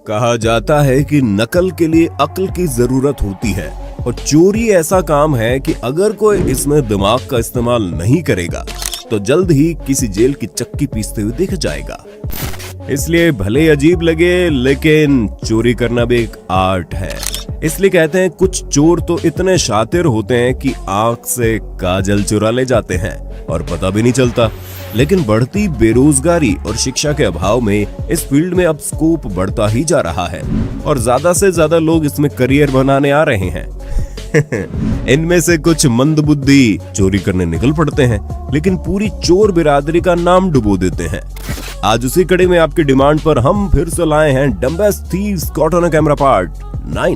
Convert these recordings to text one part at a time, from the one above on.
कहा जाता है कि नकल के लिए अक्ल की जरूरत होती है और चोरी ऐसा काम है कि अगर कोई इसमें दिमाग का इस्तेमाल नहीं करेगा तो जल्द ही किसी जेल की चक्की पीसते हुए दिख जाएगा। इसलिए भले अजीब लगे लेकिन चोरी करना भी एक आर्ट है। इसलिए कहते हैं कुछ चोर तो इतने शातिर होते हैं कि आंख से काजल चुरा ले जाते हैं और पता भी नहीं चलता। लेकिन बढ़ती बेरोजगारी और शिक्षा के अभाव में इस फील्ड में अब स्कोप बढ़ता ही जा रहा है और ज्यादा से ज्यादा लोग इसमें करियर बनाने आ रहे हैं। इनमें से कुछ मंदबुद्धि चोरी करने निकल पड़ते हैं लेकिन पूरी चोर बिरादरी का नाम डुबो देते हैं। आज उसी कड़ी में आपकी डिमांड पर हम फिर से लाए हैं dumbest thieves caught on camera part 9।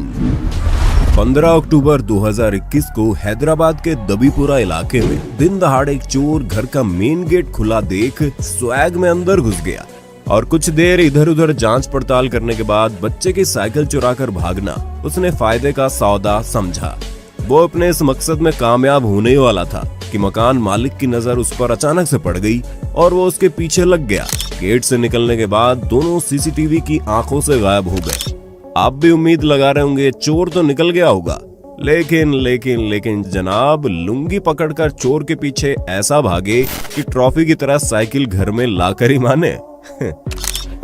15 अक्टूबर 2021 को हैदराबाद के दबीपुरा इलाके में दिन दहाड़े एक चोर घर का मेन गेट खुला देख स्वैग में अंदर घुस गया और कुछ देर इधर उधर जांच पड़ताल करने के बाद बच्चे की साइकिल चुराकर भागना उसने फायदे का सौदा समझा। वो अपने इस मकसद में कामयाब होने ही वाला था कि मकान मालिक की नजर उस पर अचानक से पड़ गई और वो उसके पीछे लग गया। गेट से निकलने के बाद दोनों सीसीटीवी की आंखों से गायब हो गए। आप भी उम्मीद लगा रहे होंगे चोर तो निकल गया होगा, लेकिन जनाब लुंगी पकड़कर चोर के पीछे ऐसा भागे कि ट्रॉफी की तरह साइकिल घर में लाकर ही माने।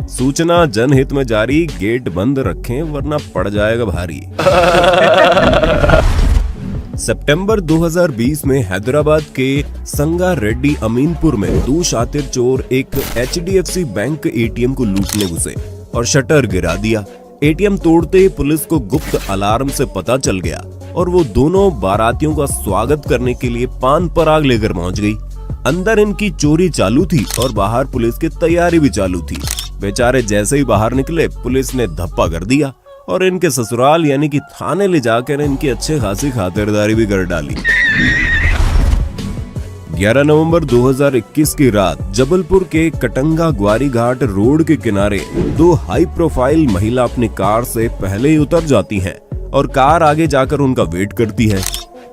सूचना जनहित में जारी, गेट बंद रखें वरना पड़ जाएगा भारी। सितंबर 2020 में हैदराबाद के संगारेड्डी अमीनपुर में 2 शातिर चोर एक HDFC बैंक के ATM को लूटने घुसे और शटर गिरा दिया। ATM तोड़ते ही पुलिस को गुप्त अलार्म से पता चल गया और वो दोनों बारातियों का स्वागत करने के लिए पान पराग लेकर पहुंच गई। अंदर इनकी चोरी चालू थी और बाहर पुलिस की तैयारी भी चालू थी। बेचारे जैसे ही बाहर निकले पुलिस ने धप्पा कर दिया और इनके ससुराल यानी कि थाने ले जाकर इनकी अच्छे खासी खातिरदारी भी कर डाली। 11 नवंबर 2021 की रात जबलपुर के कटंगा ग्वारी घाट रोड के किनारे 2 हाई प्रोफाइल महिला अपनी कार से पहले ही उतर जाती हैं और कार आगे जाकर उनका वेट करती है।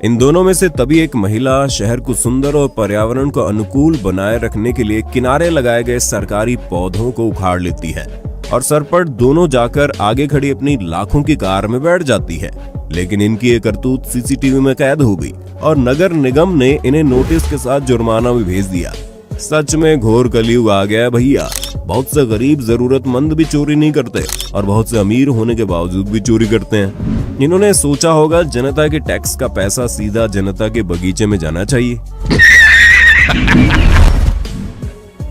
इन दोनों में से तभी एक महिला शहर को सुंदर और पर्यावरण को अनुकूल बनाए रखने के लिए किनारे लगाए गए सरकारी पौधों को उखाड़ लेती है और सरपट दोनों जाकर आगे खड़ी अपनी लाखों की कार में बैठ जाती है। लेकिन इनकी ये करतूत सीसीटीवी में कैद हो गई और नगर निगम ने इन्हें नोटिस के साथ जुर्माना भी भेज दिया। सच में घोर कलयुग आ गया भैया। बहुत से गरीब जरूरतमंद भी चोरी नहीं करते और बहुत से अमीर होने के बावजूद भी चोरी करते हैं। इन्होंने सोचा होगा जनता के टैक्स का पैसा सीधा जनता के बगीचे में जाना चाहिए।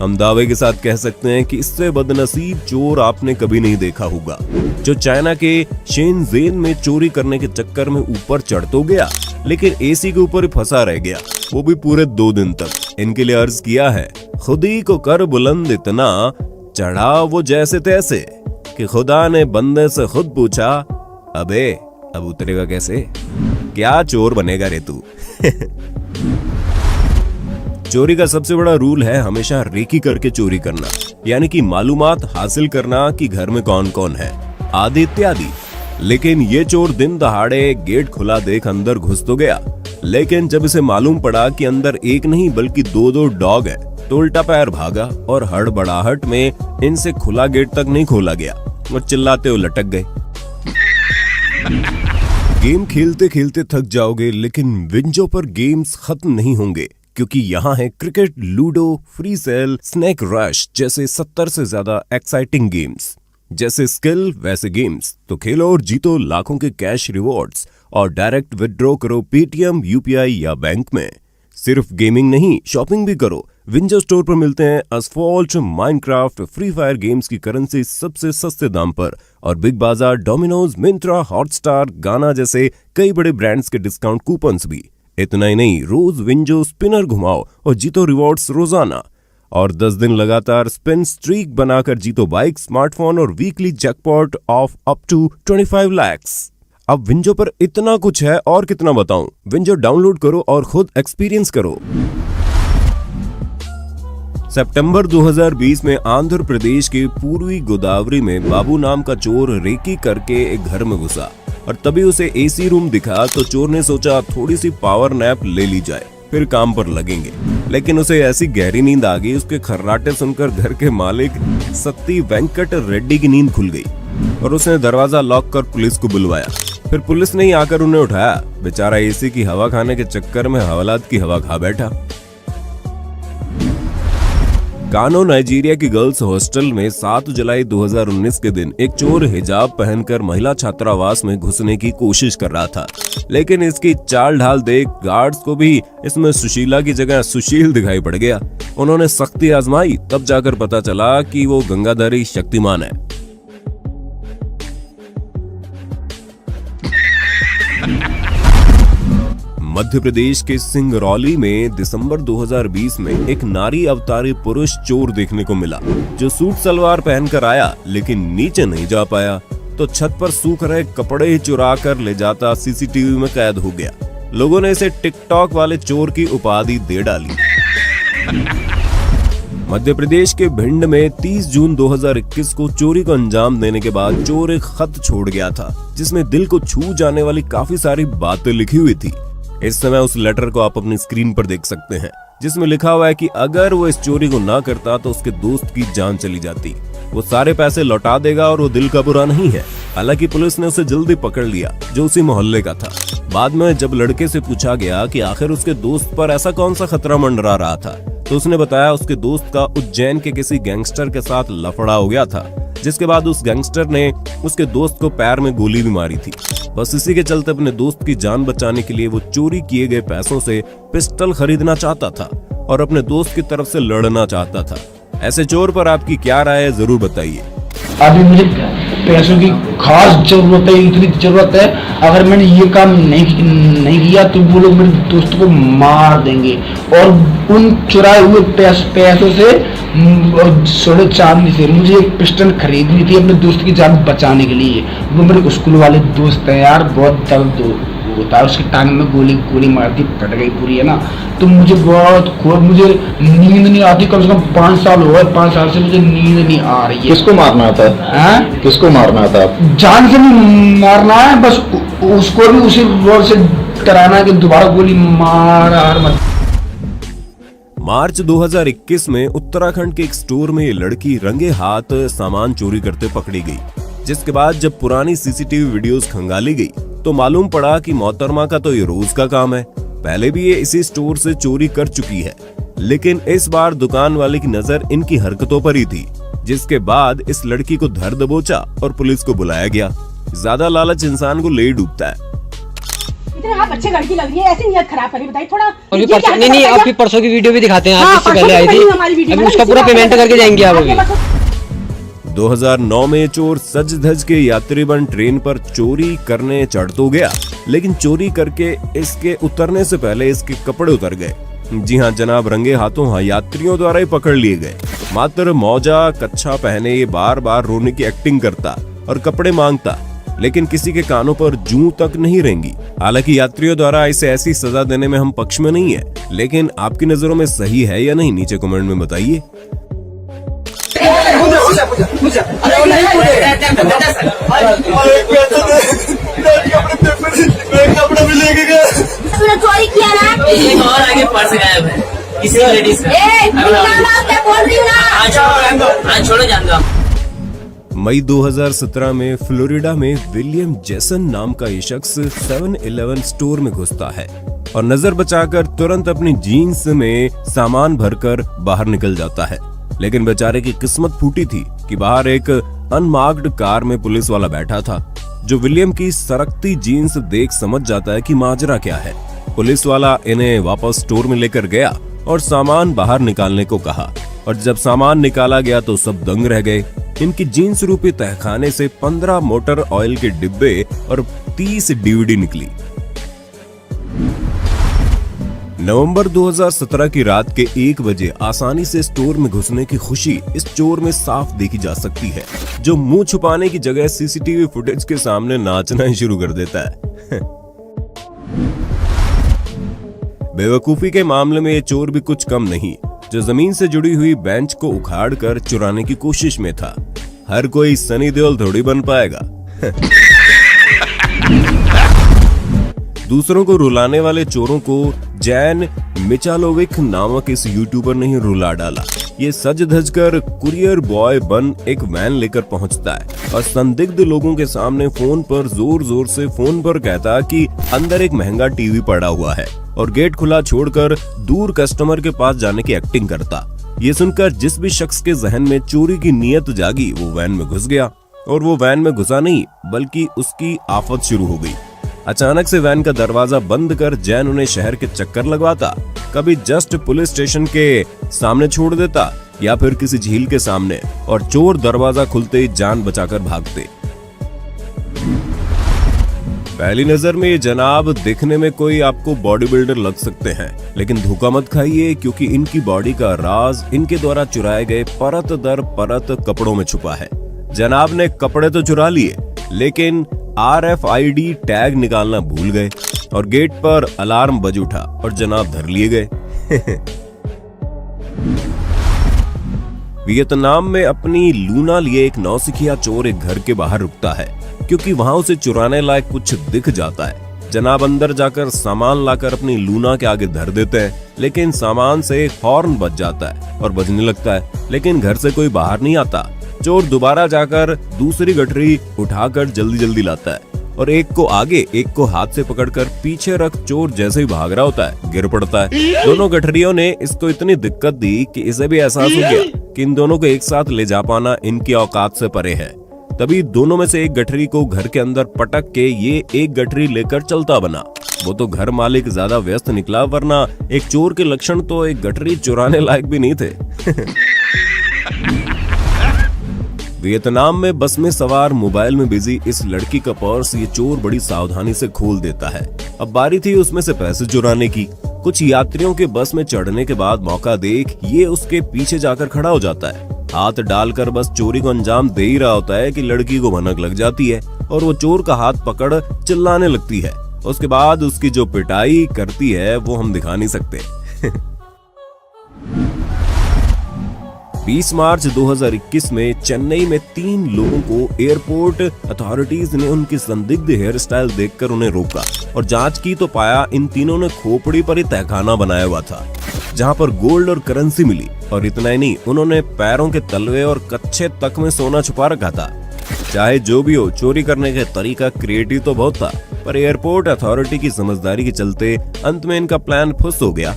हम दावे के साथ कह सकते हैं कि इससे बदनसीब चोर आपने कभी नहीं देखा होगा, जो चाइना के शेनज़ेन में चोरी करने के चक्कर में ऊपर चढ़ तो गया लेकिन एसी के ऊपर फंसा रह गया, वो भी पूरे 2 दिन तक। इनके लिए अर्ज किया है, खुदी को कर बुलंद इतना, चढ़ा वो जैसे तैसे, कि खुदा ने बंदे से खुद पूछा, अबे अब उतरेगा कैसे, क्या चोर बनेगा रे तू। चोरी का सबसे बड़ा रूल है हमेशा रेकी करके चोरी करना, यानी कि मालूमात हासिल करना कि घर में कौन कौन है आदि इत्यादि। लेकिन ये चोर दिन दहाड़े गेट खुला देख अंदर घुस तो गया, लेकिन जब इसे मालूम पड़ा कि अंदर एक नहीं बल्कि 2 डॉग है तो उल्टा पैर भागा और हड़बड़ाहट में इनसे खुला गेट तक नहीं खोला गया और चिल्लाते हुए लटक गए। गेम खेलते खेलते थक जाओगे लेकिन विंजो पर गेम्स खत्म नहीं होंगे, क्योंकि यहाँ है cricket, ludo, free cell, snack rush जैसे 70 से ज्यादा एक्साइटिंग गेम्स। जैसे स्किल वैसे गेम्स, तो खेलो और जीतो लाखों के कैश रिवॉर्ड्स और डायरेक्ट विड्रॉ करो पेटीएम, यूपीआई या बैंक में। सिर्फ गेमिंग नहीं, शॉपिंग भी करो। विंजो स्टोर पर मिलते हैं असफॉल्ट, माइनक्राफ्ट, फ्री फायर गेम्स की करेंसी सबसे सस्ते दाम पर और बिग बाजार, डोमिनोज, मिंत्रा, हॉटस्टार, गाना जैसे कई बड़े ब्रांड्स के डिस्काउंट कूपन्स भी। इतना ही नहीं, रोज विंजो स्पिनर घुमाओ और जीतो रिवॉर्ड्स रोजाना और 10 दिन लगातार स्पिन स्ट्रीक बनाकर जीतो बाइक, स्मार्टफोन और weekly jackpot of up to 25 lakh. अब विंजो पर इतना कुछ है और कितना बताऊं। विंजो डाउनलोड करो और खुद एक्सपीरियंस करो। सितंबर 2020 में आंध्र प्रदेश के पूर्वी गोदावरी में बाबू नाम का चोर रेकी करके एक घर में घुसा और तभी उसे एसी रूम दिखा तो चोर ने सोचा थोड़ी सी पावर नैप ले ली जाए, फिर काम पर लगेंगे। लेकिन उसे ऐसी गहरी नींद आ गई, उसके खर्राटे सुनकर घर के मालिक सत्ती वेंकट रेड्डी की नींद खुल गई और उसने दरवाजा लॉक कर पुलिस को बुलवाया। फिर पुलिस ने ही आकर उन्हें उठाया। बेचारा एसी की हवा खाने के चक्कर में हवालात की हवा खा बैठा। कानो नाइजीरिया की गर्ल्स हॉस्टल में 7 जुलाई 2019 के दिन एक चोर हिजाब पहनकर महिला छात्रावास में घुसने की कोशिश कर रहा था, लेकिन इसकी चाल ढाल देख गार्ड्स को भी इसमें सुशीला की जगह सुशील दिखाई पड़ गया। उन्होंने सख्ती आजमाई, तब जाकर पता चला कि वो गंगाधरी शक्तिमान है। मध्य प्रदेश के सिंगरौली में दिसंबर 2020 में एक नारी अवतारी पुरुष चोर देखने को मिला, जो सूट सलवार पहनकर आया लेकिन नीचे नहीं जा पाया, तो छत पर सूख रहे कपड़े चुरा कर ले जाता सीसीटीवी में कैद हो गया। लोगों ने इसे टिकटॉक वाले चोर की उपाधि दे डाली। मध्य प्रदेश के भिंड में 30 जून 2021 को चोरी को अंजाम देने के बाद चोर एक खत छोड़ गया था, जिसमें दिल को छू जाने वाली काफी सारी बातें लिखी हुई थी। इस समय उस लेटर को आप अपनी स्क्रीन पर देख सकते हैं, जिसमें लिखा हुआ है कि अगर वो इस चोरी को ना करता तो उसके दोस्त की जान चली जाती। वो सारे पैसे लौटा देगा और वो दिल का बुरा नहीं है। हालांकि पुलिस ने उसे जल्दी पकड़ लिया, जो उसी मोहल्ले का था। बाद में जब लड़के से पूछा गया कि आखिर उसके दोस्त पर ऐसा कौन सा खतरा मंडरा रहा था, तो उसने बताया उसके दोस्त का उज्जैन के किसी गैंगस्टर के साथ लफड़ा हो गया था, जिसके बाद उस गैंगस्टर ने उसके दोस्त को पैर में गोली भी मारी थी। बस इसी के चलते अपने दोस्त की जान बचाने के लिए वो चोरी किए गए पैसों से पिस्टल खरीदना चाहता था और अपने दोस्त की तरफ से लड़ना चाहता था। ऐसे चोर पर आपकी क्या राय है, जरूर बताइए। अभी मुझे पैसों की खास जरूरत है, इतनी जरूरत है, अगर मैंने ये काम नहीं किया तो वो लोग मेरे दोस्त को मार देंगे और उन चुराए हुए पैसों से सोने चांदी से मुझे एक पिस्टल खरीदनी थी अपने दोस्त की जान बचाने के लिए। वो मेरे स्कूल वाले दोस्त हैं यार, बहुत दर्द होता है, उसकी टांग में गोली मार दी, फट गई पूरी, है ना। तो मुझे मुझे नींद नहीं आती, कम से कम 5 साल हो गए, 5 साल से मुझे नींद नहीं आ रही है। किसको मारना था? किसको मारना था? जान से नहीं मारना है, बस उसको भी उसी रोड से डराना है कि दोबारा गोली मार मत। मार्च 2021 में उत्तराखंड के एक स्टोर में ये लड़की रंगे हाथ सामान चोरी करते पकड़ी गई, जिसके बाद जब पुरानी सीसीटीवी वीडियोस खंगाली गई तो मालूम पड़ा कि मोहतरमा का तो ये रोज का काम है। पहले भी ये इसी स्टोर से चोरी कर चुकी है, लेकिन इस बार दुकान वाले की नजर इनकी हरकतों पर ही थी, जिसके बाद इस लड़की को धर दबोचा और पुलिस को बुलाया गया। ज्यादा लालच इंसान को ले डूबता है। इतने आप अच्छे लड़की लग रही है, ऐसी नियत खराब करी, बताइए थोड़ा। और नहीं आपकी परसों की वीडियो भी दिखाते हैं, आप इससे पहले आई थी, अभी उसका पूरा पेमेंट करके जाएंगे आप अभी। 2009 में चोर सज धज के यात्री बन ट्रेन पर चोरी करने चढ़ तो गया, लेकिन चोरी करके इसके उतरने से पहले इसके कपड़े उतर गए। जी हाँ जनाब, रंगे हाथों यात्रियों द्वारा ही पकड़ लिए गए। मात्र मौजा कच्छा पहने ये बार बार रोने की एक्टिंग करता और कपड़े मांगता, लेकिन किसी के कानों पर जूं तक नहीं रेंगी। हालांकि यात्रियों द्वारा इसे ऐसी सजा देने में हम पक्ष में नहीं है, लेकिन आपकी नजरों में सही है या नहीं, नीचे कमेंट में बताइए। चोरी किया ना, एक और आगे पर्स गायब है किसी लेडीज का। क्या बोल रही ना, छोड़ो जान दो। मई 2017 में फ्लोरिडा में विलियम जेसन नाम का ये शख्स 7-Eleven स्टोर में घुसता है और नजर बचाकर तुरंत अपनी जीन्स में सामान भरकर बाहर निकल जाता है। लेकिन बेचारे की किस्मत फूटी थी कि बाहर एक अनमार्क्ड कार में पुलिस वाला बैठा था, जो विलियम की सरकती जीन्स देख समझ जाता है कि माजरा क्या है। पुलिस वाला इन्हें वापस स्टोर में लेकर गया और सामान बाहर निकालने को कहा, और जब सामान निकाला गया तो सब दंग रह गए। इनकी जीन्स रूपी तहखाने से 15 मोटर ऑयल के डिब्बे और 30 डीवीडी निकली। नवंबर 2017 की रात के 1 बजे आसानी से स्टोर में घुसने की खुशी इस चोर में साफ देखी जा सकती है, जो मुंह छुपाने की जगह सीसीटीवी फुटेज के सामने नाचना ही शुरू कर देता है। बेवकूफी के मामले में ये चोर भी कुछ कम नहीं, जो जमीन से जुड़ी हुई बेंच को उखाड़कर चुराने की कोशिश में था। हर कोई सनी देओल थोड़ी बन पाएगा। दूसरों को रुलाने वाले चोरों को जैन मिचालोविक नामक इस यूट्यूबर ने ही रुला डाला। ये सज धज कर कुरियर बॉय बन एक वैन लेकर पहुंचता है और संदिग्ध लोगों के सामने फोन पर जोर जोर से फोन पर कहता कि अंदर एक महंगा टीवी पड़ा हुआ है और गेट खुला छोड़कर दूर कस्टमर के पास जाने की एक्टिंग करता। ये सुनकर जिस भी शख्स के जहन में चोरी की नीयत जागी वो वैन में घुस गया। और वो वैन में घुसा नहीं बल्कि उसकी आफत शुरू हो गई। अचानक से वैन का दरवाजा बंद कर जैन उन्हें शहर के चक्कर लगवाता, कभी जस्ट पुलिस स्टेशन के सामने छोड़ देता या फिर किसी झील के सामने, और चोर दरवाजा खुलते ही जान बचाकर भागते। पहली नजर में ये जनाब दिखने में कोई आपको बॉडी बिल्डर लग सकते हैं, लेकिन धोखा मत खाइए क्योंकि इनकी बॉडी का राज इनके द्वारा चुराए गए परत दर परत कपड़ों में छुपा है। जनाब ने कपड़े तो चुरा लिए लेकिन RFID टैग निकालना भूल गए और गेट पर अलार्म बज उठा और जनाब धर लिए गए। वियतनाम में अपनी लूना लिए एक नौसिखिया चोर एक घर के बाहर रुकता है क्योंकि वहां उसे चुराने लायक कुछ दिख जाता है। जनाब अंदर जाकर सामान लाकर अपनी लूना के आगे धर देते हैं, लेकिन सामान से हॉर्न बज जाता है और बजने लगता है, लेकिन घर से कोई बाहर नहीं आता। चोर दोबारा जाकर दूसरी गठरी उठाकर जल्दी जल्दी लाता है और एक को आगे एक को हाथ से पकड़कर पीछे रख चोर जैसे ही भाग रहा होता है गिर पड़ता है। दोनों गठरियों ने इसको इतनी दिक्कत दी कि इसे भी एहसास हो गया कि इन दोनों को एक साथ ले जा पाना इनकी औकात से परे है। तभी दोनों में से एक गठरी को घर के अंदर पटक के ये एक गठरी लेकर चलता बना। वो तो घर मालिक ज्यादा व्यस्त निकला, वरना एक चोर के लक्षण तो एक गठरी चुराने लायक भी नहीं थे। वियतनाम में बस में सवार मोबाइल में बिजी इस लड़की का पर्स ये चोर बड़ी सावधानी से खोल देता है। अब बारी थी उसमें से पैसे चुराने की। कुछ यात्रियों के बस में चढ़ने के बाद मौका देख ये उसके पीछे जाकर खड़ा हो जाता है। हाथ डालकर बस चोरी को अंजाम दे ही रहा होता है कि लड़की को भनक लग जाती है और वो चोर का हाथ पकड़ चिल्लाने लगती है। उसके बाद उसकी जो पिटाई करती है वो हम दिखा नहीं सकते। 20 मार्च 2021 में चेन्नई में 3 लोगों को एयरपोर्ट अथॉरिटीज ने उनकी संदिग्ध हेयर स्टाइल देखकर उन्हें रोका और जांच की तो पाया इन तीनों ने खोपड़ी पर ही तहखाना बनाया हुआ था जहां पर गोल्ड और करेंसी मिली। और इतना ही नहीं, उन्होंने पैरों के तलवे और कच्छे तक में सोना छुपा रखा था। चाहे जो भी हो, चोरी करने का तरीका क्रिएटिव तो बहुत था, पर एयरपोर्ट अथॉरिटी की समझदारी के चलते अंत में इनका प्लान फुस हो गया।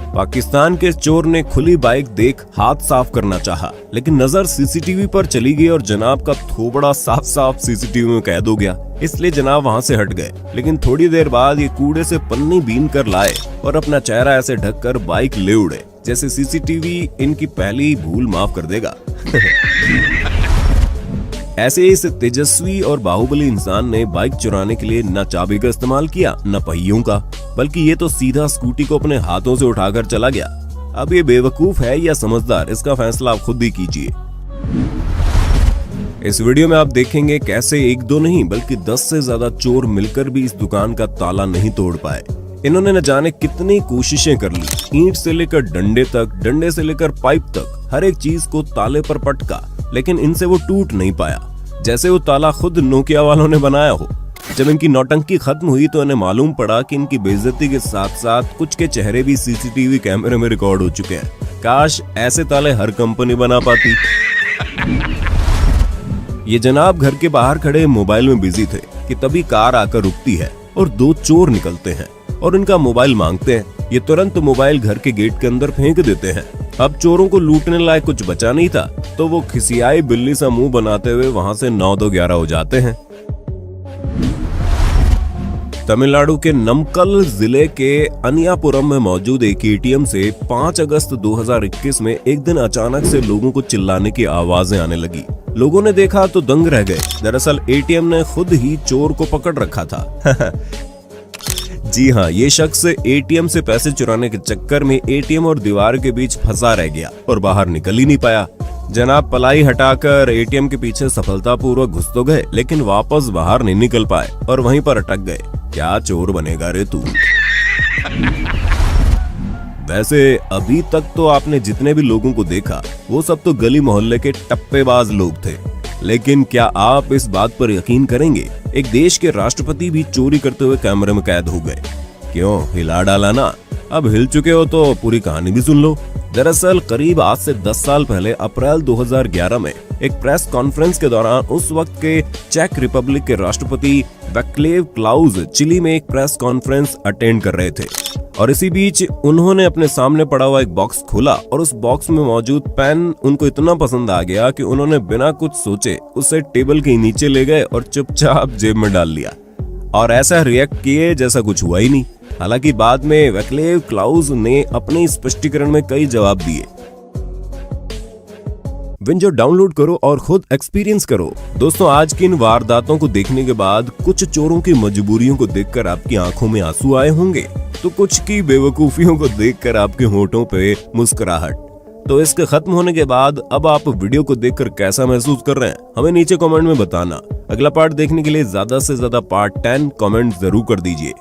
पाकिस्तान के चोर ने खुली बाइक देख हाथ साफ करना चाहा, लेकिन नजर सीसीटीवी पर चली गई और जनाब का थोबड़ा साफ साफ सीसीटीवी में कैद हो गया। इसलिए जनाब वहां से हट गए, लेकिन थोड़ी देर बाद ये कूड़े से पन्नी बीन कर लाए और अपना चेहरा ऐसे ढककर बाइक ले उड़े जैसे सीसीटीवी इनकी पहली भूल माफ कर देगा। ऐसे इस तेजस्वी और बाहुबली इंसान ने बाइक चुराने के लिए न चाबी का इस्तेमाल किया न पहियों का, बल्कि ये तो सीधा स्कूटी को अपने हाथों से उठाकर चला गया। अब ये बेवकूफ है या समझदार, इसका फैसला आप खुद ही कीजिए। इस वीडियो में आप देखेंगे कैसे एक दो नहीं बल्कि 10 से ज्यादा चोर मिलकर भी इस दुकान का ताला नहीं तोड़ पाए। इन्होंने न जाने कितनी कोशिशें कर ली, ईंट से लेकर डंडे तक, डंडे से लेकर पाइप तक, हर एक चीज को ताले पर पटका, लेकिन इनसे वो टूट नहीं पाया, जैसे वो ताला खुद नोकिया वालों ने बनाया हो। जब इनकी नौटंकी खत्म हुई तो इन्हें मालूम पड़ा कि इनकी बेइज्जती के साथ साथ कुछ के चेहरे भी सीसीटीवी कैमरे में रिकॉर्ड हो चुके हैं। काश ऐसे ताले हर कंपनी बना पाती। ये जनाब घर के बाहर खड़े मोबाइल में बिजी थे कि तभी कार आकर रुकती है और 2 चोर निकलते हैं और इनका मोबाइल मांगते हैं। ये तुरंत मोबाइल घर के गेट के अंदर फेंक देते हैं। अब चोरों को लूटने लायक कुछ बचा नहीं था, तो वो खिसियाई बिल्ली सा मुंह बनाते हुए वहां से 9-2-11 हो जाते हैं। तमिलनाडु के नमक्कल जिले के अनियापुरम में मौजूद एक एटीएम से 5 अगस्त 2021 में एक दिन अचानक से लोगों को चिल्लाने की आवाजें आने लगी। लोगों ने देखा तो दंग रह गए। दरअसल एटीएम ने खुद ही चोर को पकड़ रखा था। जी हाँ, ये शख्स एटीएम से पैसे चुराने के चक्कर में एटीएम और दीवार के बीच फंसा रह गया और बाहर निकल ही नहीं पाया। जनाब पलाई हटाकर एटीएम के पीछे सफलतापूर्वक घुस तो गए, लेकिन वापस बाहर नहीं निकल पाए और वहीं पर अटक गए। क्या चोर बनेगा रे तू। वैसे अभी तक तो आपने जितने भी लोगों को देखा वो सब तो गली मोहल्ले के टप्पेबाज लोग थे। लेकिन क्या आप इस बात पर यकीन करेंगे, एक देश के राष्ट्रपति भी चोरी करते हुए कैमरे में कैद हो गए। क्यों, हिला डाला ना? अब हिल चुके हो तो पूरी कहानी भी सुन लो। दरअसल करीब आज से 10 साल पहले अप्रैल 2011 में एक प्रेस कॉन्फ्रेंस के दौरान उस वक्त के चेक रिपब्लिक के राष्ट्रपति वैक्लेव क्लाउज चिली में एक प्रेस कॉन्फ्रेंस अटेंड कर रहे थे और इसी बीच उन्होंने अपने सामने पड़ा हुआ एक बॉक्स खोला और उस बॉक्स में मौजूद पेन उनको इतना पसंद आ गया कि उन्होंने बिना कुछ सोचे उसे टेबल के नीचे ले गए और चुपचाप जेब में डाल लिया और ऐसा रिएक्ट किए जैसा कुछ हुआ ही नहीं। हालांकि बाद में वैक्लेव क्लाउज ने अपने स्पष्टीकरण में कई जवाब दिए। विंजो डाउनलोड करो और खुद एक्सपीरियंस करो। दोस्तों, आज की इन वारदातों को देखने के बाद कुछ चोरों की मजबूरियों को देखकर आपकी आंखों में आंसू आए होंगे, तो कुछ की बेवकूफियों को देखकर आपके होठों पे मुस्कुराहट। तो इसके खत्म होने के बाद अब आप वीडियो को देखकर कैसा महसूस कर रहे हैं, हमें नीचे कमेंट में बताना। अगला पार्ट देखने के लिए ज्यादा से ज्यादा पार्ट 10 कमेंट जरूर कर दीजिए।